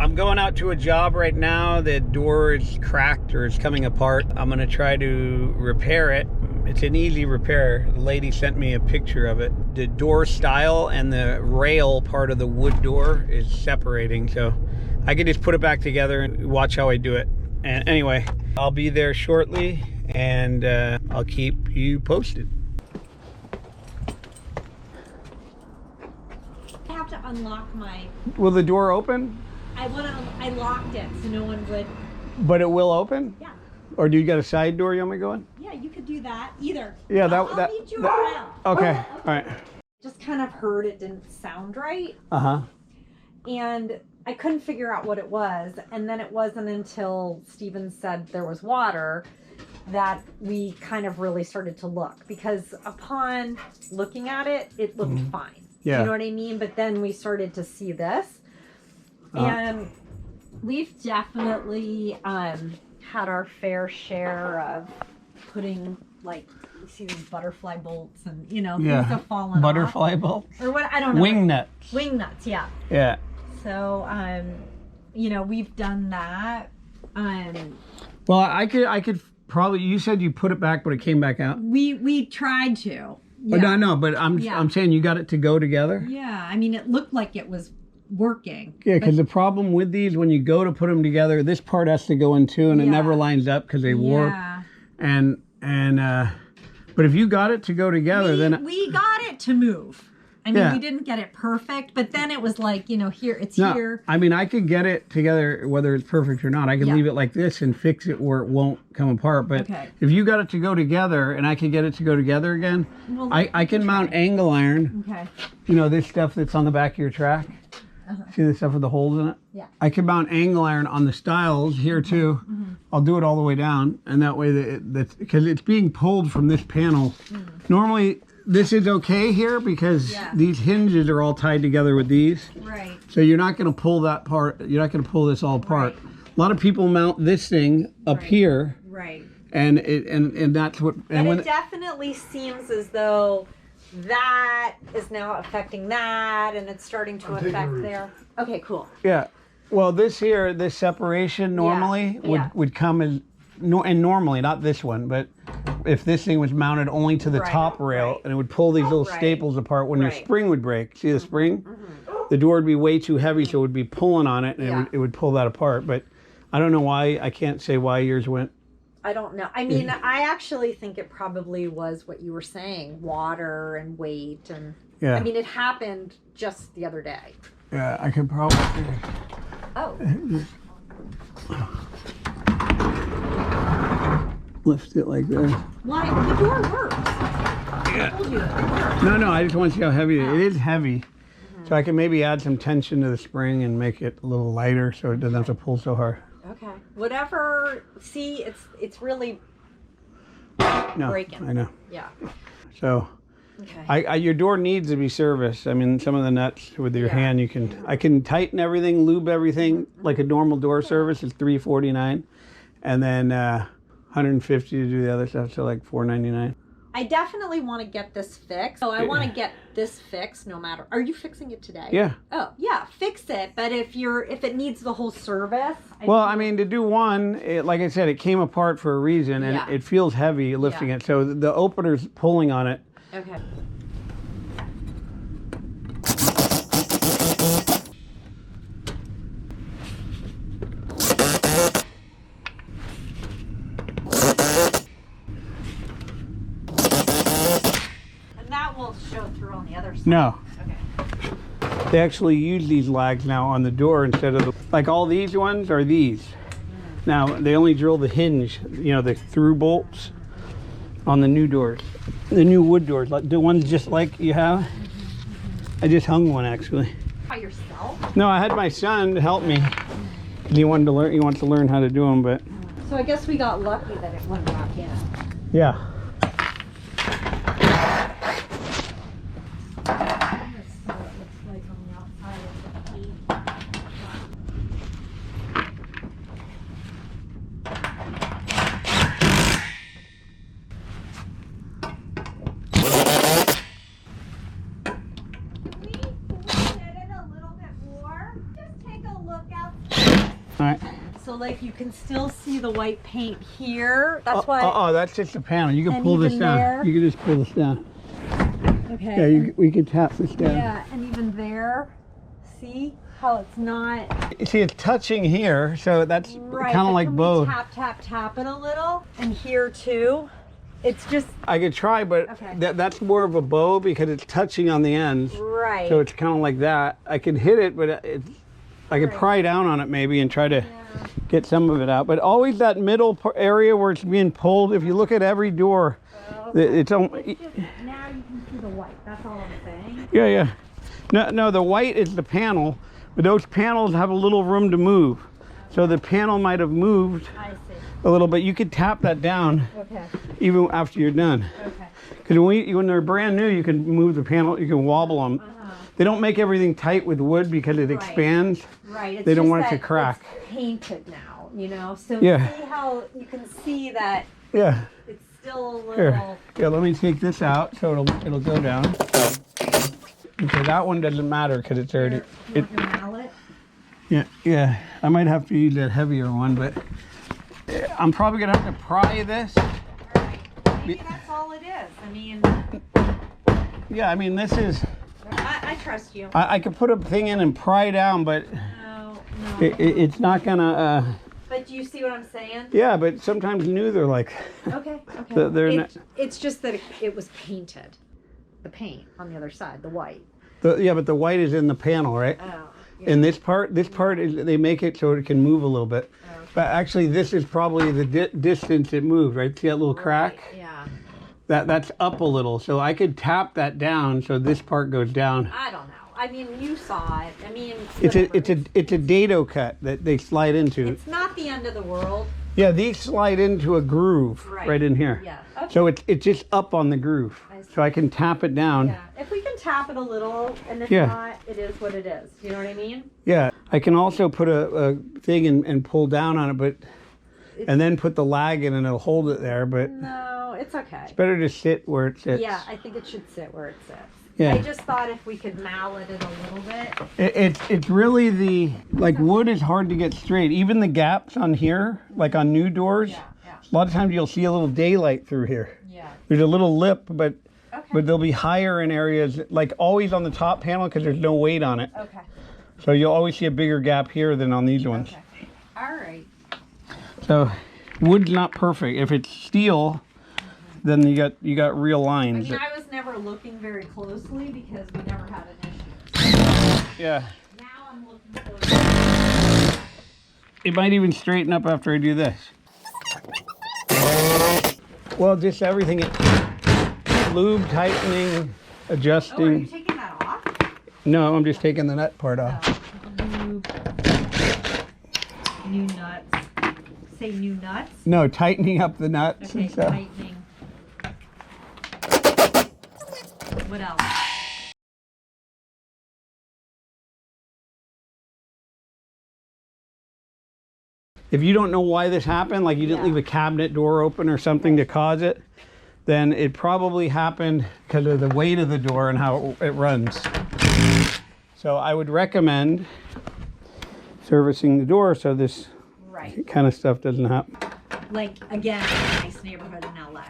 I'm going out to a job right now. The door is cracked or is coming apart. I'm gonna try to repair it. It's an easy repair. The lady sent me a picture of it. The door style and the rail part of the wood door is separating, so I can just put it back together and watch how I do it. And anyway, I'll be there shortly, and I'll keep you posted. I have to unlock my... Will the door open? I locked it so no one would... But it will open? Yeah. Or do you got a side door you want me to go in? Yeah, you could do that. Either. Yeah, I'll lead you around. Okay, all right. Just kind of heard it didn't sound right. Uh-huh. And I couldn't figure out what it was. And then it wasn't until Steven said there was water that we kind of really started to look. Because upon looking at it, it looked fine. Yeah. You know what I mean? But then we started to see this. And we've definitely had our fair share of putting, like, you see these butterfly bolts and, you know, things have fallen off. Butterfly bolts? Or what, I don't know. Wing nuts. Wing nuts, yeah. Yeah. So, you know, we've done that. Well, I could probably, you said you put it back, but it came back out. We tried to. Yeah. Oh, no, but I'm saying you got it to go together? Yeah, I mean, it looked like it was working. Yeah, because the problem with these, when you go to put them together, this part has to go in too, and it never lines up because they warp. And but if you got it to go together, then we got it to move. I mean, we didn't get it perfect, but then it was like, you know, here it's here. I mean, I could get it together whether it's perfect or not. I could leave it like this and fix it where it won't come apart. But if you got it to go together, and I could get it to go together again, well, I can mount angle iron. Okay. You know, this stuff that's on the back of your track. See the stuff with the holes in it? Yeah. I can mount angle iron on the stiles here too. I'll do it all the way down, and that way that's because it's being pulled from this panel. Normally this is okay here because these hinges are all tied together with these. Right. So you're not going to pull that part. You're not going to pull this all apart. Right. A lot of people mount this thing up here. Right. And that's what. And it definitely seems as though that is now affecting that, and it's starting to affect there. Okay, cool. Yeah. Well, this separation normally would come as, and normally, not this one, but if this thing was mounted only to the top rail, and it would pull these little staples apart when your spring would break. See the spring? The door would be way too heavy, so it would be pulling on it, and it would pull that apart. But I don't know why, I can't say why yours went. I don't know. I mean, I actually think it probably was what you were saying, water and weight, and I mean, it happened just the other day. Yeah, I could probably. Oh. Lift it like this. Why? The door works. I told you it works. No, I just want to see how heavy it is. It is heavy. So I can maybe add some tension to the spring and make it a little lighter so it doesn't have to pull so hard. Okay. Whatever. See, it's really breaking. I know. Yeah. So, your door needs to be serviced. I mean, some of the nuts with your hand, I can tighten everything, lube everything like a normal door service is $349, and then $150 to do the other stuff, so like $499. I definitely want to get this fixed. So I want to get this fixed no matter. Are you fixing it today? Yeah. Oh, yeah, fix it. But if it needs the whole service. I mean, to do one, like I said, it came apart for a reason, and it feels heavy lifting it. So the opener's pulling on it. Okay. Show through on the other side. No. Okay. They actually use these lags now on the door instead of like all these ones are these. Now they only drill the hinge, you know, the through bolts on the new doors, the new wood doors, like the ones just like you have. I just hung one actually. By yourself? No, I had my son to help me. He wanted to learn. He wants to learn how to do them, but. So I guess we got lucky that it went back in. Yeah. So like you can still see the white paint here. That's why. Oh, that's just a panel. You can pull this down. There. You can just pull this down. Okay. Yeah, we could tap this down. Yeah, and even there, see how it's not. You see, it's touching here, so that's right, kind of like both. Tap it a little, and here too. It's just. I could try, but that's more of a bow because it's touching on the ends. Right. So it's kind of like that. I could hit it, but I could pry down on it maybe and try to get some of it out. But always that middle area where it's being pulled. If you look at every door, it's only. Now you can see the white. That's all I'm saying. Yeah. No, the white is the panel, but those panels have a little room to move. So the panel might have moved a little bit. You could tap that down even after you're done. Okay. Because when they're brand new, you can move the panel, you can wobble them. They don't make everything tight with wood because it expands. Right. It's they don't want it to crack. It's painted now, you know. So see how you can see that. Yeah. It's still a little. Here, let me take this out so it'll go down. Okay, that one doesn't matter because it's already. Your mallet? Yeah. I might have to use that heavier one, but I'm probably gonna have to pry this. Right. Maybe that's all it is. I mean. Yeah, I mean this is. I trust you. I could put a thing in and pry down, but no. It's not gonna. But do you see what I'm saying? Yeah, but sometimes new they're like. Okay. It's just that it was painted. The paint on the other side, the white. But the white is in the panel, right? Oh. Yeah. And this part is they make it so it can move a little bit. Oh, okay. But actually, this is probably the distance it moved, right? See that little crack? Yeah. That's up a little, so I could tap that down so this part goes down. I don't know. I mean, you saw it. I mean, it's a dado cut that they slide into. It's not the end of the world. Yeah, these slide into a groove right in here. Yeah. Okay. So it's just up on the groove, so I can tap it down. Yeah. If we can tap it a little, and if not, it is what it is. You know what I mean? Yeah. I can also put a thing and pull down on it, and then put the lag in and it'll hold it there. But no, it's okay. It's better to sit where it sits. Yeah, I think it should sit where it sits. Yeah. I just thought if we could mallet it a little bit. It's really wood is hard to get straight. Even the gaps on here, like on new doors, a lot of times you'll see a little daylight through here. Yeah. There's a little lip, but they'll be higher in areas, like always on the top panel because there's no weight on it. Okay. So you'll always see a bigger gap here than on these ones. Okay. All right. So wood's not perfect. If it's steel, then you got real lines. I mean, I was never looking very closely because we never had an issue. Yeah. Now I'm looking closely. It might even straighten up after I do this. Well, just everything. Lube, tightening, adjusting. Oh, are you taking that off? No, I'm just taking the nut part off. Lube. New nuts. Say new nuts? No, tightening up the nuts. Okay, tightening. What else? If you don't know why this happened, like you didn't leave a cabinet door open or something to cause it, then it probably happened because of the weight of the door and how it runs. So I would recommend servicing the door so this kind of stuff doesn't happen. Like, again, a nice neighborhood in LA.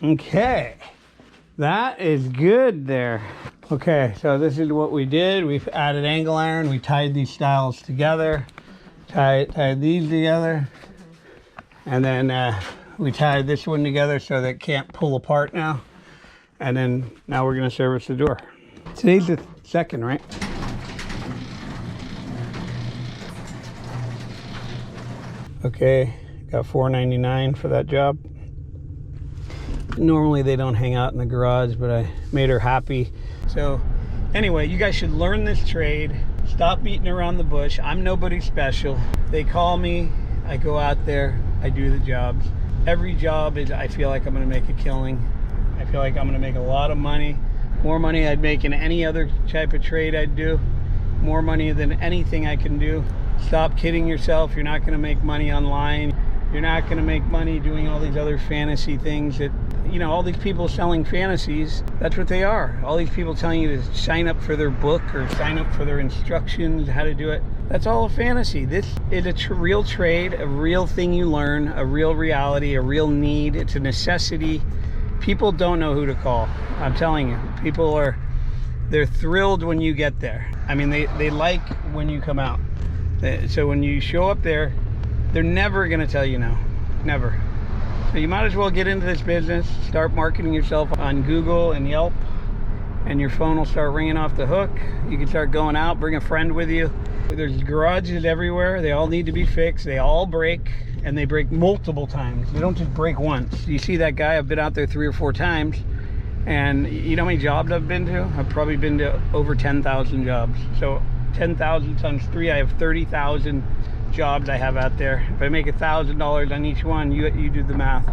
Okay, that is good there. Okay, so this is what we did. We've added angle iron. We tied these stiles together, tied these together, and then we tied this one together so that it can't pull apart now. And then now we're gonna service the door. Today's the 2nd, right? Okay, got $4.99 for that job. Normally they don't hang out in the garage, but I made her happy. So anyway, you guys should learn this trade. Stop beating around the bush. I'm nobody special. They call me, I go out there, I do the jobs. Every job is, I feel like I'm gonna make a killing. I feel like I'm gonna make a lot of money. More money I'd make in any other type of trade I'd do. More money than anything I can do. Stop kidding yourself. You're not gonna make money online. You're not going to make money doing all these other fantasy things that, you know, all these people selling fantasies, that's what they are. All these people telling you to sign up for their book or sign up for their instructions, how to do it. That's all a fantasy. This is a real trade, a real thing you learn, a real reality, a real need. It's a necessity. People don't know who to call. I'm telling you, they're thrilled when you get there. I mean, they like when you come out. So when you show up there, they're never going to tell you no. Never. So you might as well get into this business, start marketing yourself on Google and Yelp, and your phone will start ringing off the hook. You can start going out, bring a friend with you. There's garages everywhere. They all need to be fixed. They all break, and they break multiple times. They don't just break once. You see that guy? I've been out there 3 or 4 times, and you know how many jobs I've been to? I've probably been to over 10,000 jobs. So 10,000 times 3, I have 30,000 jobs I have out there. If I make $1,000 on each one, you do the math.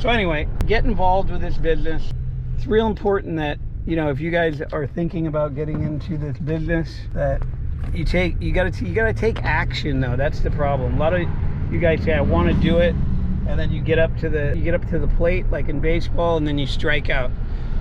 So anyway, get involved with this business. It's real important that, you know, if you guys are thinking about getting into this business, that you gotta take action though. That's the problem. A lot of you guys say I want to do it, and then you get up to the plate like in baseball, and then you strike out.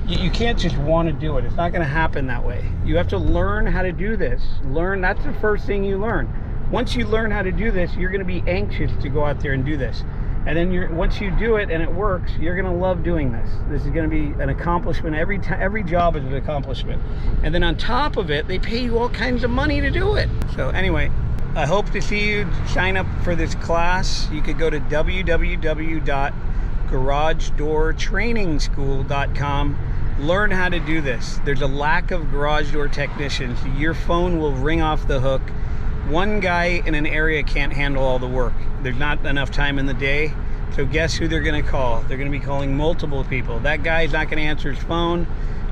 You can't just want to do it. It's not going to happen that way. You have to learn how to do this. That's the first thing you learn. Once you learn how to do this, you're going to be anxious to go out there and do this. And then once you do it and it works, you're going to love doing this. This is going to be an accomplishment. Every job is an accomplishment. And then on top of it, they pay you all kinds of money to do it. So anyway, I hope to see you sign up for this class. You could go to www.garagedoortrainingschool.com. Learn how to do this. There's a lack of garage door technicians. Your phone will ring off the hook. One guy in an area can't handle all the work. There's not enough time in the day. So guess who they're going to call? They're going to be calling multiple people. That guy's not going to answer his phone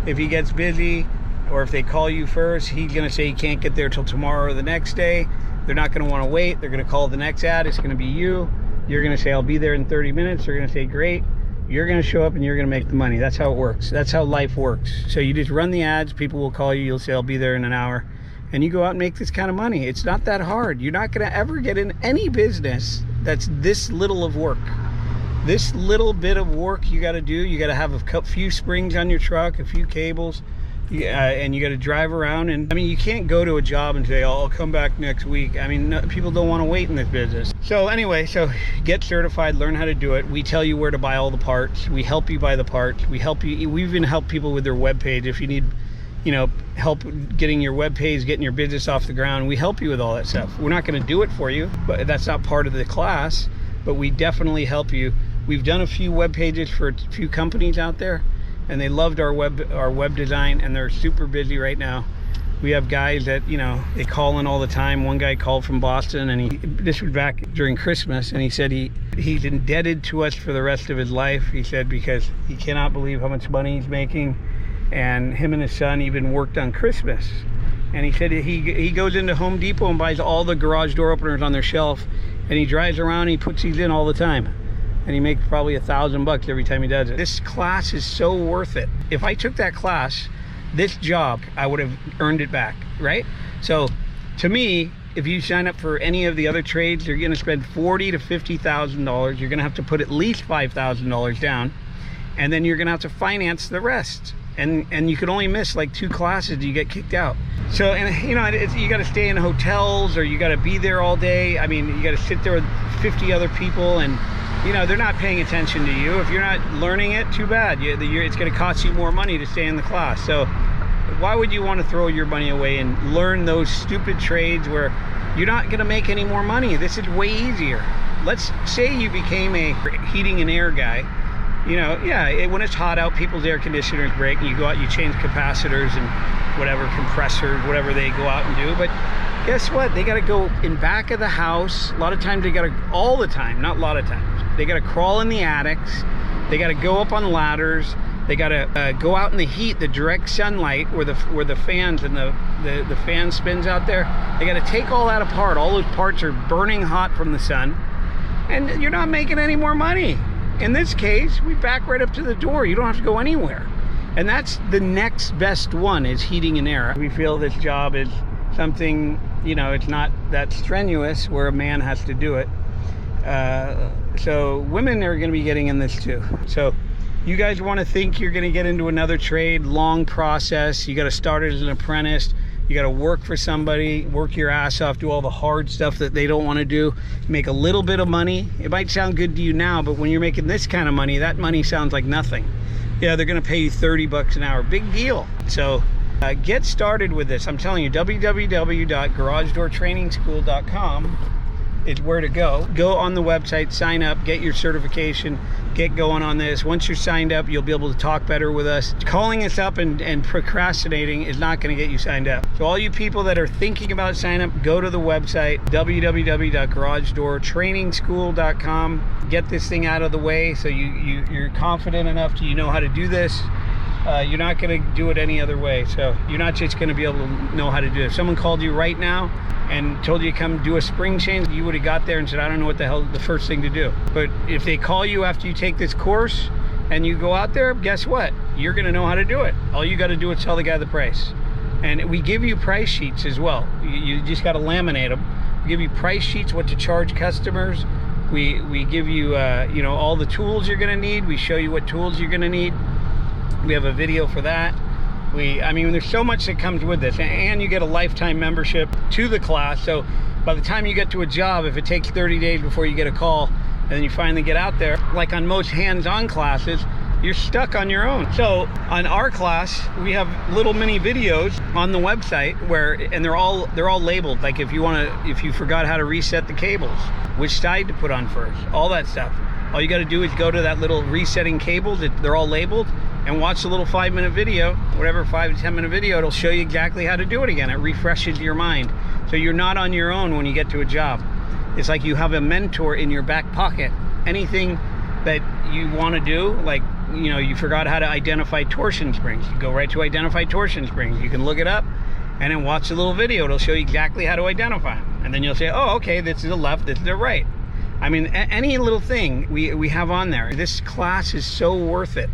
if he gets busy, or if they call you first, he's going to say he can't get there till tomorrow or the next day. They're not going to want to wait. They're going to call the next ad. It's going to be you. You're going to say, I'll be there in 30 minutes. They're going to say, great. You're going to show up and you're going to make the money. That's how it works. That's how life works. So you just run the ads. People will call you. You'll say, I'll be there in an hour. And you go out and make this kind of money. It's not that hard. You're not going to ever get in any business that's this little of work. This little bit of work you got to do. You got to have a few springs on your truck, a few cables, and you got to drive around. And I mean, you can't go to a job and say, oh, I'll come back next week. I mean, people don't want to wait in this business. So anyway, so get certified, learn how to do it. We tell you where to buy all the parts. We help you buy the parts. We even help people with their web page. If you need, you know, help getting your web page, getting your business off the ground, we help you with all that stuff. We're not going to do it for you, but that's not part of the class, but we definitely help you. We've done a few web pages for a few companies out there, and they loved our web design, and they're super busy right now. We have guys that, you know, they call in all the time. One guy called from Boston, and this was back during Christmas, and he said he's indebted to us for the rest of his life. He said because he cannot believe how much money he's making, and him and his son even worked on Christmas. And he said he goes into Home Depot and buys all the garage door openers on their shelf, and he drives around and he puts these in all the time, and he makes probably $1,000 every time he does it. This class is so worth it. If I took that class, this job, I would have earned it back, right? So to me, if you sign up for any of the other trades, you're gonna spend $40,000 to $50,000. You're gonna have to put at least $5,000 down, and then you're gonna have to finance the rest. And you can only miss like 2 classes, you get kicked out. So, and you know, you got to stay in hotels, or you got to be there all day. I mean, you got to sit there with 50 other people, and you know, they're not paying attention to you. If you're not learning it, too bad. It's going to cost you more money to stay in the class. So why would you want to throw your money away and learn those stupid trades where you're not going to make any more money? This is way easier. Let's say you became a heating and air guy. You know, yeah, when it's hot out, people's air conditioners break, and you go out, you change capacitors and whatever, compressors, whatever they go out and do. But guess what? They got to go in back of the house. A lot of times they got to, all the time, not a lot of times, they got to crawl in the attics. They got to go up on ladders. They got to go out in the heat, the direct sunlight, where the fans and the fan spins out there. They got to take all that apart. All those parts are burning hot from the sun, and you're not making any more money. In this case, we back right up to the door. You don't have to go anywhere. And that's the next best one, is heating and air. We feel this job is something, you know, it's not that strenuous where a man has to do it. So women are going to be getting in this too. So you guys want to think you're going to get into another trade, long process. You got to start as an apprentice. You got to work for somebody, work your ass off, do all the hard stuff that they don't want to do, make a little bit of money. It might sound good to you now, but when you're making this kind of money, that money sounds like nothing. Yeah, they're going to pay you 30 bucks an hour. Big deal. So get started with this. I'm telling you, www.garagedoortrainingschool.com is where to go. Go on the website, sign up, get your certification, get going on this. Once you're signed up, you'll be able to talk better with us. Calling us up and procrastinating is not going to get you signed up. So all you people that are thinking about sign up, go to the website, www.garagedoortrainingschool.com. Get this thing out of the way so you're confident enough to know how to do this. You're not going to do it any other way. So you're not just going to be able to know how to do it. If someone called you right now and told you to come do a spring change, you would have got there and said, I don't know what the hell the first thing to do. But if they call you after you take this course and you go out there, guess what? You're going to know how to do it. All you got to do is tell the guy the price. And we give you price sheets as well. You just got to laminate them. We give you price sheets, what to charge customers. We give you, all the tools you're going to need. We show you what tools you're going to need. We have a video for that. I mean, there's so much that comes with this, and you get a lifetime membership to the class. So by the time you get to a job, if it takes 30 days before you get a call and then you finally get out there, like on most hands-on classes, you're stuck on your own. So on our class, we have little mini videos on the website and they're all labeled. Like if you forgot how to reset the cables, which side to put on first, all that stuff. All you got to do is go to that little resetting cables. They're all labeled, and watch the little 5-minute video, whatever 5 to 10-minute video. It'll show you exactly how to do it again. It refreshes your mind. So you're not on your own when you get to a job. It's like you have a mentor in your back pocket. Anything that you want to do, like, you forgot how to identify torsion springs. You go right to identify torsion springs. You can look it up and then watch a little video. It'll show you exactly how to identify them. And then you'll say, oh, okay, this is the left, this is the right. I mean, any little thing we have on there. This class is so worth it.